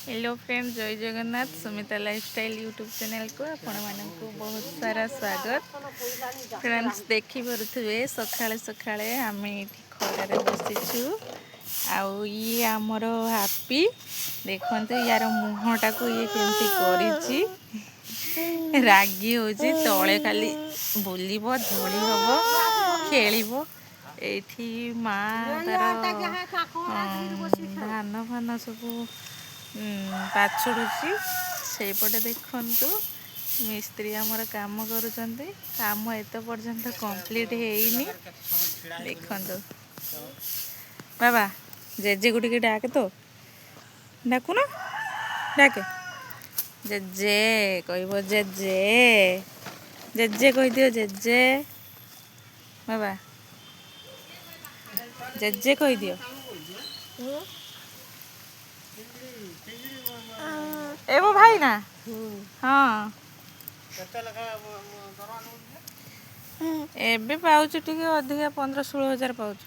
Hello friend, जय Jagannath. Sumita lifestyle YouTube channel को आपण मानक बहुत सारा स्वागत। फ्रेंड्स देखी पारे सकाळे सकाळे आम ये खरारे बसीचु आउ ये आमर हापी देखते यार मुहटा को ये केमती करिछि रागी होछि तळे खाली बुलिबो धोली हबो खेलिबो एठी माँ तार धान फान सब पाछुड़ुची से पटे देखु मिस्त्री आमर काम करुँच काम एत पर्यंत कंप्लीट होनी देखु बाबा जेजे को टिके डाके तो डाकुन डाके जेजे कह जेजे जेजे कह दियो जेजे बाबा जेजे कह दियो एवो भाई ना हाँ एबे पाउच टिके अधिका 15-16 हजार पाउच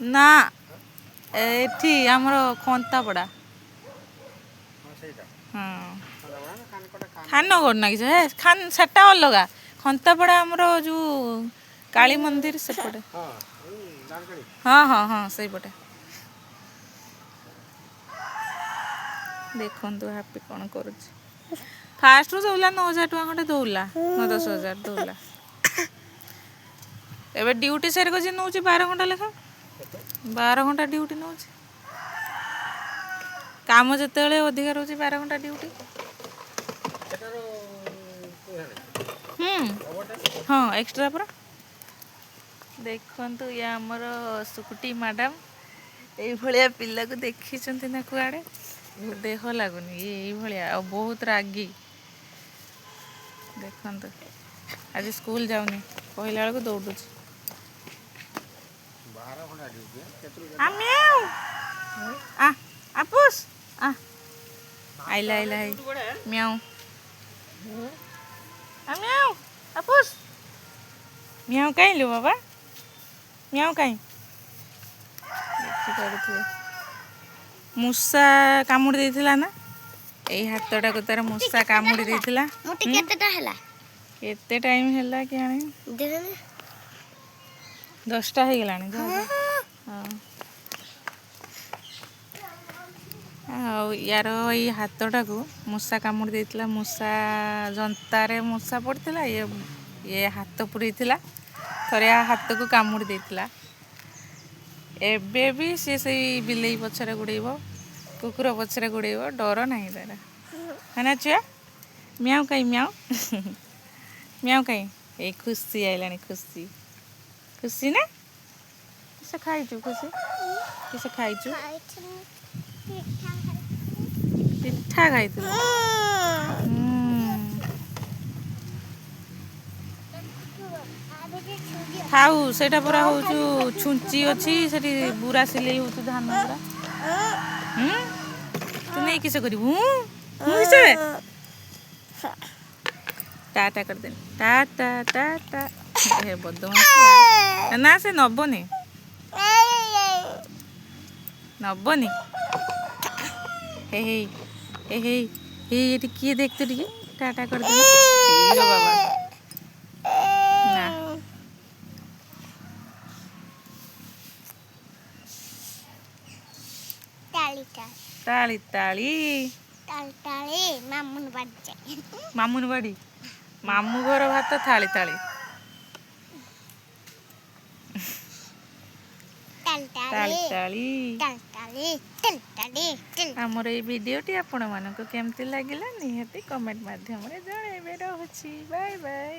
ना एठी हमरो खंता पड़ा खानगढ़ ना कि खान सेटा अलगा खंता पड़ा हमरो जो काली मंदिर सेपटे हाँ हाँ हाँ सही पटे देखु हापी कौन कर फास्ट रू दौला 9,000 टका खंडे दौला 10,000 दौला एबे ड्यूटी सारी को नौ 12 घंटा लेखा 12 घंटा ड्यूटी नौ काम जिते अधिका रोचे 12 घंटा ड्यूटी हाँ एक्स्ट्रा पूरा देखु ये आमर सुकुटी मैडम ये पिला को देखी ना कुआड़े देह लगुनि ये बहुत रागी देखु आज स्कूल जाऊनी कहला बेलू दौड़ू आपुस आइला आइला म्याऊ म्याऊ आपुस म्याऊ कहीं लो बाबा म्याऊ कहीं मूसा कामुड़ी देइथिला ना एई हाथटा को तार मूसा कामुड़ी देइथिला मोटी केतेटा हला केते टाइम हैला कि आनी देना 10टा हो गलानी हां आ यार एई हाथटा को मूसा कामुड़ी देइथिला मूसा जंतारे मूसा पड़थिला ये हाथ पुरैथिला थरे हाथ को कामुड़ी देइथिला एबे भी से बिलई पछरे गुड़ेब कुकुर पछरे गुड़ेब डर ना तार है ना छुआ म्याऊ कहीं म्याऊ म्याऊ कहीं ये खुशी आइलानी खुशी खुशी ना किसे खाइचु खुशी किसे खाइचु पिठा खाइतु खाऊ सेटा पूरा हो छुंची अच्छी सेठी बुरा सिले हो धान पूरा तू नहीं किसे करू किसे टाटा कर दे टाटा टाटा हे बदमाश ना से नबनी नबनी हे हे हे हे ये किए देखते टिके टाटा कर दे बाबा ना ताली ताली ताली मामुन बाड़ी मामुन बाड़ी मामू घर भात थाली ताली ताली ताली आमर ये वीडियोटी आपण मानक केमती लागिला निहाती कमेंट माध्यम रे जणेबे रहउछि बाय बाय।